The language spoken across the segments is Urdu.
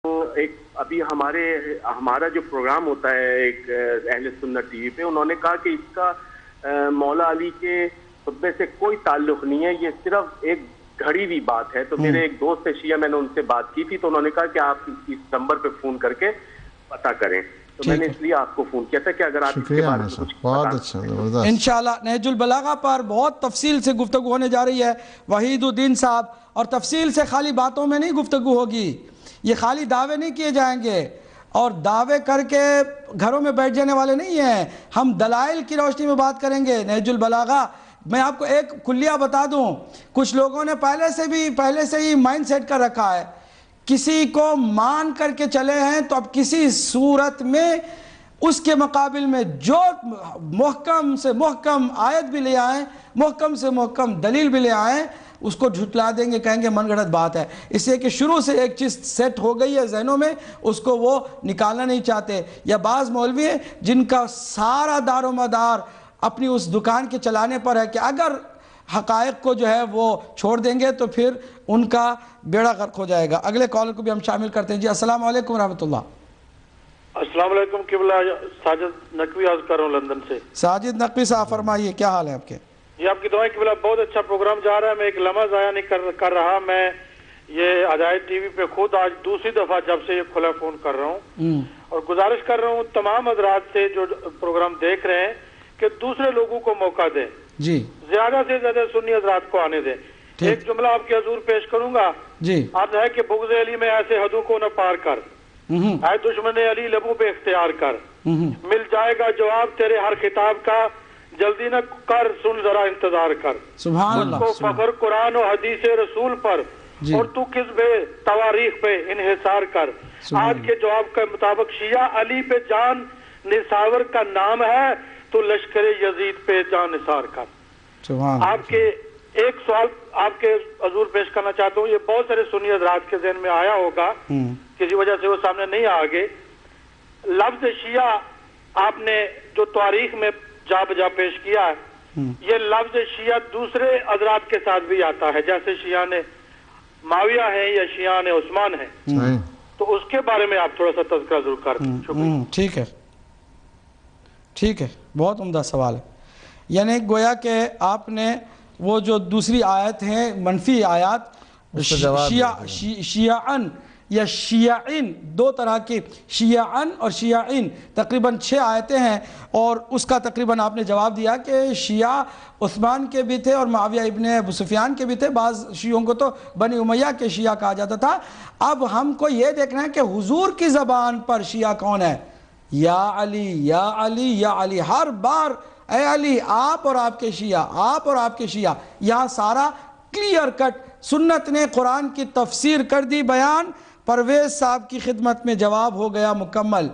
ایک ابھی ہمارا جو پروگرام ہوتا ہے ایک اہل سنت ٹی وی پہ، انہوں نے کہا کہ اس کا مولا علی کے خطبے سے کوئی تعلق نہیں ہے، یہ صرف ایک گھڑی ہوئی بات ہے. تو میرے ایک دوست ہے شیعہ، میں نے ان سے بات کی تھی تو انہوں نے کہا کہ آپ اس نمبر پہ فون کر کے پتہ کریں. تو میں نے اس لیے آپ کو فون کیا تھا کہ اگر آپ اس کے بارے میں کچھ بہت اچھا. انشاءاللہ نہج البلاغہ پر بہت تفصیل سے گفتگو ہونے جا رہی ہے وحید الدین صاحب، اور تفصیل سے خالی باتوں میں نہیں گفتگو ہوگی، یہ خالی دعوے نہیں کیے جائیں گے اور دعوے کر کے گھروں میں بیٹھ جانے والے نہیں ہیں. ہم دلائل کی روشنی میں بات کریں گے. نہج البلاغہ میں آپ کو ایک کلیہ بتا دوں، کچھ لوگوں نے پہلے سے ہی مائنڈ سیٹ کر رکھا ہے، کسی کو مان کر کے چلے ہیں تو اب کسی صورت میں اس کے مقابل میں جو محکم سے محکم آیت بھی لے آئیں، محکم سے محکم دلیل بھی لے آئیں، اس کو جھٹلا دیں گے، کہیں گے من گھڑت بات ہے. اس لیے کہ شروع سے ایک چیز سیٹ ہو گئی ہے ذہنوں میں، اس کو وہ نکالنا نہیں چاہتے. یا بعض مولوی ہیں جن کا سارا دار و مدار اپنی اس دکان کے چلانے پر ہے کہ اگر حقائق کو جو ہے وہ چھوڑ دیں گے تو پھر ان کا بیڑا غرق ہو جائے گا. اگلے کالر کو بھی ہم شامل کرتے ہیں. جی السلام علیکم ورحمۃ اللہ. السلام علیکم قبلہ، ساجد نقوی عرض کر رہا ہوں لندن سے. ساجد نقوی صاحب فرمائیے، کیا حال ہے آپ کے؟ یہ آپ کی دعائیں قبلہ، بہت اچھا پروگرام جا رہا ہے. میں ایک لمحہ ضائع نہیں کر رہا. میں یہ ہدایت ٹی وی پہ خود آج دوسری دفعہ جب سے یہ کھلا فون کر رہا ہوں اور گزارش کر رہا ہوں تمام حضرات سے جو پروگرام دیکھ رہے ہیں کہ دوسرے لوگوں کو موقع دیں، جی زیادہ سے زیادہ سنی حضرات کو آنے دیں. ایک جملہ آپ کے حضور پیش کروں گا. جی عرض ہے کہ بغض علی میں ایسے حدوں کو نہ پار کر، اے دشمن علی لبوں پہ اختیار کر، مل جائے گا جواب تیرے ہر خطاب کا، جلدی نہ کر سن ذرا انتظار کر. سبحان اللہ. کو فخر قرآن و حدیث رسول پر اور تو کس بے تواریخ پہ انحصار کر. آج کے جواب کے مطابق شیعہ علی پہ جان نثار کا نام ہے تو لشکر یزید پہ جان نثار کر. آپ کے ایک سوال آپ کے حضور پیش کرنا چاہتا ہوں. یہ بہت سارے سنی حضرات کے ذہن میں آیا ہوگا، کسی وجہ سے وہ سامنے نہیں آگے. لفظ شیعہ آپ نے جو تاریخ میں جا بجا پیش کیا ہے، یہ لفظ شیعہ دوسرے حضرات کے ساتھ بھی آتا ہے، جیسے شیعہ نے معاویہ ہیں یا شیعہ نے عثمان ہیں. تو اس کے بارے میں آپ تھوڑا سا تذکرہ ضرور کر دیں. شکریہ. ٹھیک ہے، بہت عمدہ سوال ہے. یعنی گویا کہ آپ نے وہ جو دوسری آیت ہیں منفی آیات، شیعن یا شیعین، دو طرح کی شیعن اور شیعین، تقریباً 6 آیتیں ہیں، اور اس کا تقریباً آپ نے جواب دیا کہ شیعہ عثمان کے بھی تھے اور معاویہ ابن ابو سفیان کے بھی تھے. بعض شیعوں کو تو بنی امیہ کے شیعہ کہا جاتا تھا. اب ہم کو یہ دیکھنا ہے کہ حضور کی زبان پر شیعہ کون ہے. یا علی یا علی یا علی، ہر بار اے علی آپ اور آپ کے شیعہ، آپ اور آپ کے شیعہ. یہاں سارا کلیئر کٹ سنت نے قرآن کی تفسیر کر دی بیان. پرویز صاحب کی خدمت میں جواب ہو گیا مکمل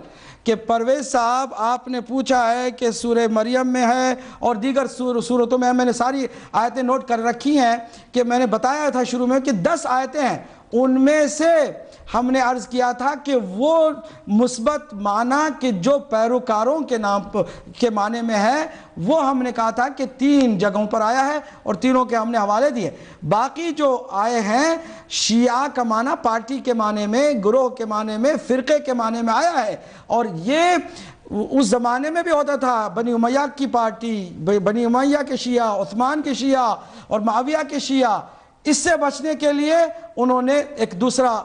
کہ پرویز صاحب آپ نے پوچھا ہے کہ سورہ مریم میں ہے اور دیگر سورتوں میں ہے. میں نے ساری آیتیں نوٹ کر رکھی ہیں کہ میں نے بتایا تھا شروع میں کہ 10 آیتیں ہیں. ان میں سے ہم نے عرض کیا تھا کہ وہ مثبت معنی کہ جو پیروکاروں کے نام کے معنی میں ہے وہ ہم نے کہا تھا کہ 3 جگہوں پر آیا ہے اور تینوں کے ہم نے حوالے دیے. باقی جو آئے ہیں شیعہ کا معنی پارٹی کے معنی میں، گروہ کے معنی میں، فرقے کے معنی میں آیا ہے. اور یہ اس زمانے میں بھی ہوتا تھا. بنی امیہ کی پارٹی، بنی امیہ کے شیعہ، عثمان کے شیعہ اور معاویہ کے شیعہ. اس سے بچنے کے لیے انہوں نے ایک دوسرا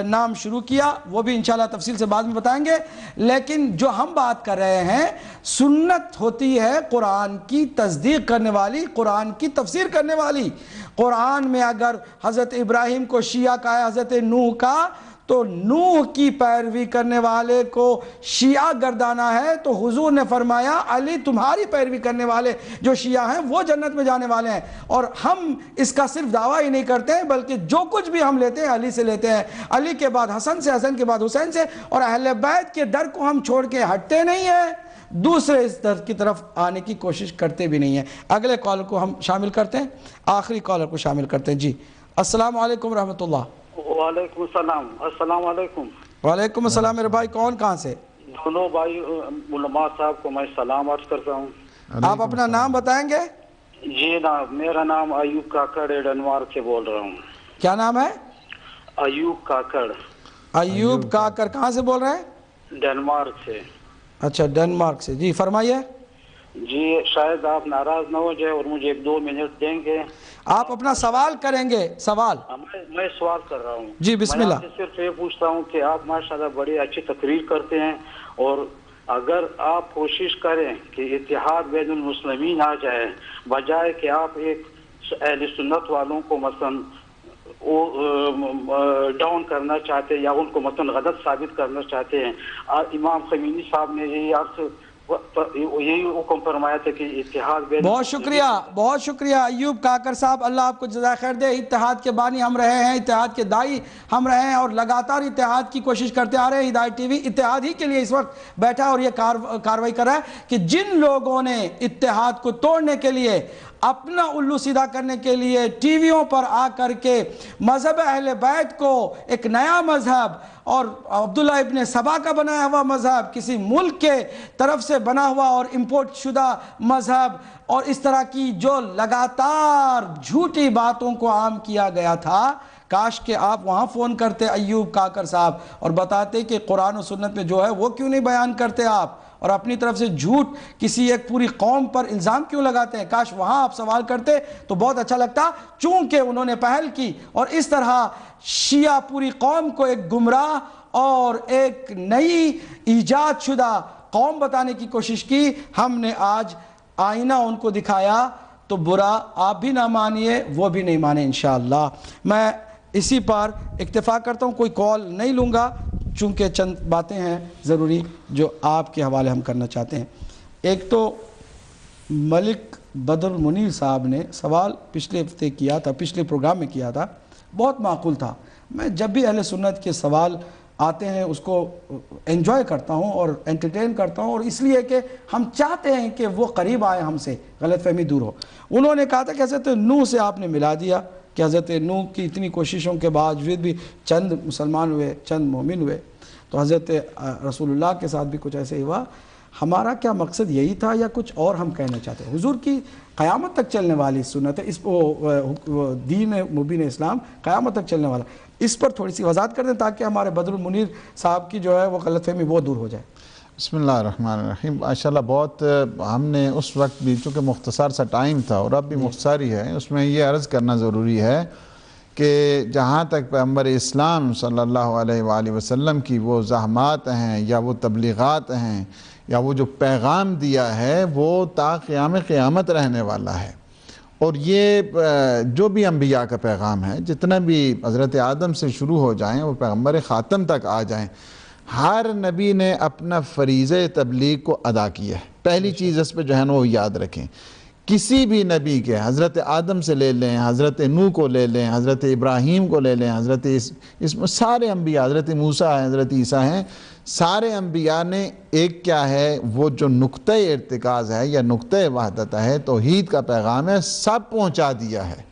نام شروع کیا، وہ بھی انشاءاللہ تفصیل سے بعد میں بتائیں گے. لیکن جو ہم بات کر رہے ہیں سنت ہوتی ہے قرآن کی تصدیق کرنے والی، قرآن کی تفسیر کرنے والی. قرآن میں اگر حضرت ابراہیم کو شیعہ کہا ہے، حضرت نوح کا، تو نوح کی پیروی کرنے والے کو شیعہ گردانا ہے. تو حضور نے فرمایا علی تمہاری پیروی کرنے والے جو شیعہ ہیں وہ جنت میں جانے والے ہیں. اور ہم اس کا صرف دعویٰ ہی نہیں کرتے ہیں بلکہ جو کچھ بھی ہم لیتے ہیں علی سے لیتے ہیں، علی کے بعد حسن سے، حسن کے بعد حسین سے. اور اہل بیت کے در کو ہم چھوڑ کے ہٹتے نہیں ہیں، دوسرے اس در کی طرف آنے کی کوشش کرتے بھی نہیں ہیں. اگلے کالر کو ہم شامل کرتے ہیں، آخری کالر کو شامل کرتے ہیں. جی السلام علیکم ورحمۃ اللہ. وعلیکم السلام. السلام علیکم. وعلیکم السلام. میرے بھائی کون کہاں سے؟ دونوں بھائی علماء صاحب کو میں سلام عرض کرتا ہوں. آپ اپنا نام بتائیں گے؟ جی نام، میرا نام ایوب کاکڑ ایڈنوار سے بول رہا ہوں. کیا نام ہے؟ ایوب کاکڑ. ایوب کاکر کہاں سے بول رہے ہیں؟ ڈنمارک سے۔ اچھا ڈنمارک سے، جی فرمائیے۔ جی شاید آپ ناراض نہ ہو جائے اور مجھے 1-2 منٹ دیں گے؟ آپ اپنا سوال کریں گے؟ سوال میں سوال کر رہا ہوں جی، بسم اللہ۔ میں آپ سے صرف یہ پوچھتا ہوں کہ آپ ماشاءاللہ بڑی اچھی تقریر کرتے ہیں، اور اگر آپ کوشش کریں کہ اتحاد بین المسلمین آ جائے، بجائے کہ آپ ایک اہل سنت والوں کو مثلا ڈاؤن کرنا چاہتے ہیں یا ان کو مثلا غلط ثابت کرنا چاہتے ہیں، امام خمینی صاحب نے یہی حکم فرمایا تھا کہ اتحاد بین۔ بہت شکریہ، بہت شکریہ ایوب کاکر صاحب، اللہ آپ کو جزائے خیر دے۔ اتحاد کے بانی ہم رہے ہیں، اتحاد کے دائی ہم رہے ہیں، اور لگاتار اتحاد کی کوشش کرتے آ رہے ہیں۔ ہدایت ٹی وی اتحاد ہی کے لیے اس وقت بیٹھا اور یہ کاروائی کر رہا ہے کہ جن لوگوں نے اتحاد کو توڑنے کے لیے، اپنا الو سیدھا کرنے کے لیے ٹی ویوں پر آ کر کے مذہب اہل بیت کو ایک نیا مذہب اور عبداللہ ابن سبا کا بنایا ہوا مذہب، کسی ملک کے طرف سے بنا ہوا اور امپورٹ شدہ مذہب، اور اس طرح کی جو لگاتار جھوٹی باتوں کو عام کیا گیا تھا، کاش کہ آپ وہاں فون کرتے ایوب کاکر صاحب اور بتاتے کہ قرآن و سنت میں جو ہے وہ کیوں نہیں بیان کرتے آپ، اور اپنی طرف سے جھوٹ کسی ایک پوری قوم پر الزام کیوں لگاتے ہیں۔ کاش وہاں آپ سوال کرتے تو بہت اچھا لگتا، چونکہ انہوں نے پہل کی اور اس طرح شیعہ پوری قوم کو ایک گمراہ اور ایک نئی ایجاد شدہ قوم بتانے کی کوشش کی۔ ہم نے آج آئینہ ان کو دکھایا، تو برا آپ بھی نہ مانیے، وہ بھی نہیں مانے انشاءاللہ۔ میں اسی پر اکتفا کرتا ہوں، کوئی کال نہیں لوں گا، چونکہ چند باتیں ہیں ضروری جو آپ کے حوالے ہم کرنا چاہتے ہیں۔ ایک تو ملک بدر منیر صاحب نے سوال پچھلے ہفتے کیا تھا، پچھلے پروگرام میں کیا تھا، بہت معقول تھا۔ میں جب بھی اہل سنت کے سوال آتے ہیں اس کو انجوائے کرتا ہوں اور انٹرٹین کرتا ہوں، اور اس لیے کہ ہم چاہتے ہیں کہ وہ قریب آئے ہم سے، غلط فہمی دور ہو۔ انہوں نے کہا تھا کہ حضرت نوح سے آپ نے ملا دیا، کہ حضرت نوح کی اتنی کوششوں کے باوجود بھی چند مسلمان ہوئے، چند مومن ہوئے، تو حضرت رسول اللہ کے ساتھ بھی کچھ ایسے ہی ہوا۔ ہمارا کیا مقصد یہی تھا یا کچھ اور ہم کہنا چاہتے ہیں؟ حضور کی قیامت تک چلنے والی سنت ہے، اس دین مبین اسلام قیامت تک چلنے والا، اس پر تھوڑی سی وضاحت کر دیں تاکہ ہمارے بدر المنیر صاحب کی جو ہے وہ غلط فہمی وہ دور ہو جائے۔ بسم اللہ الرحمن الرحیم۔ ماشاءاللہ بہت ہم نے اس وقت بھی چونکہ مختصر سا ٹائم تھا اور اب بھی مختصر ہی ہے، اس میں یہ عرض کرنا ضروری ہے کہ جہاں تک پیغمبر اسلام صلی اللہ علیہ وآلہ وسلم کی وہ زحمات ہیں یا وہ تبلیغات ہیں یا وہ جو پیغام دیا ہے وہ تا قیام قیامت رہنے والا ہے، اور یہ جو بھی انبیاء کا پیغام ہے، جتنا بھی حضرت آدم سے شروع ہو جائیں وہ پیغمبر خاتم تک آ جائیں، ہر نبی نے اپنا فریضہ تبلیغ کو ادا کیا ہے۔ پہلی چیز اس پہ جو ہے نا وہ یاد رکھیں، کسی بھی نبی کے، حضرت آدم سے لے لیں، حضرت نوح کو لے لیں، حضرت ابراہیم کو لے لیں، حضرت سارے انبیاء، حضرت موسیٰ ہیں، حضرت عیسیٰ ہیں، سارے انبیاء نے ایک کیا ہے وہ جو نقطہ ارتکاز ہے یا نقطہ وحدت ہے، توحید کا پیغام ہے، سب پہنچا دیا ہے۔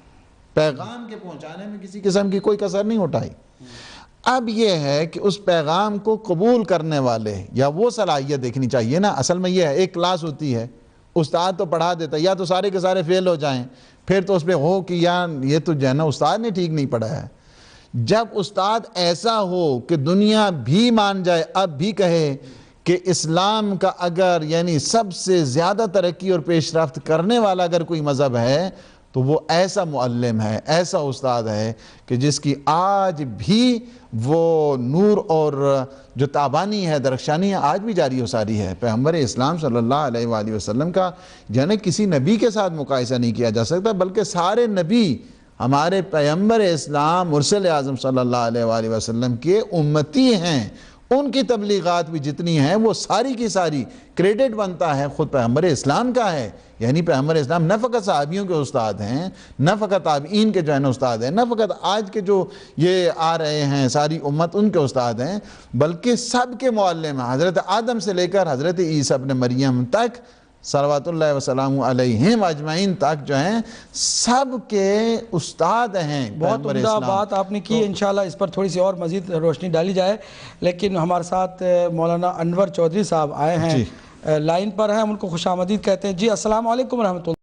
پیغام کے پہنچانے میں کسی قسم کی کوئی کسر نہیں اٹھائی۔ اب یہ ہے کہ اس پیغام کو قبول کرنے والے یا وہ صلاحیت دیکھنی چاہیے نا۔ اصل میں یہ ہے، ایک کلاس ہوتی ہے، استاد تو پڑھا دیتا ہے، یا تو سارے کے سارے فیل ہو جائیں، پھر تو اس پہ ہو کہ یا یہ تو جو ہے نا استاد نے ٹھیک نہیں پڑھایا ہے۔ جب استاد ایسا ہو کہ دنیا بھی مان جائے، اب بھی کہے کہ اسلام کا اگر یعنی سب سے زیادہ ترقی اور پیش رفت کرنے والا اگر کوئی مذہب ہے تو وہ ایسا معلم ہے، ایسا استاد ہے کہ جس کی آج بھی وہ نور اور جو تابانی ہے، درخشانی ہے، آج بھی جاری و ساری ہے۔ پیغمبر اسلام صلی اللہ علیہ وآلہ وسلم کا یعنی کسی نبی کے ساتھ مقایسہ نہیں کیا جا سکتا، بلکہ سارے نبی ہمارے پیغمبر اسلام مرسل اعظم صلی اللہ علیہ وآلہ وسلم کے امتی ہیں۔ ان کی تبلیغات بھی جتنی ہیں وہ ساری کی ساری کریڈٹ بنتا ہے خود پیغمبر اسلام کا ہے۔ یعنی پیغمبر اسلام نہ فقط صحابیوں کے استاد ہیں، نہ فقط تابعین کے جو ہے استاد ہیں، نہ فقط آج کے جو یہ آ رہے ہیں ساری امت ان کے استاد ہیں، بلکہ سب کے معلم ہیں، حضرت آدم سے لے کر حضرت عیسیٰ ابن مریم تک صلوات اللہ وسلام علیہم اجمعین تک جو ہیں سب کے استاد ہیں۔ بہت عمدہ بات آپ نے کی، انشاءاللہ اس پر تھوڑی سی اور مزید روشنی ڈالی جائے، لیکن ہمارے ساتھ مولانا انور چودھری صاحب آئے ہیں، لائن پر ہیں، ہم ان کو خوش آمدید کہتے ہیں۔ جی السلام علیکم ورحمۃ اللہ۔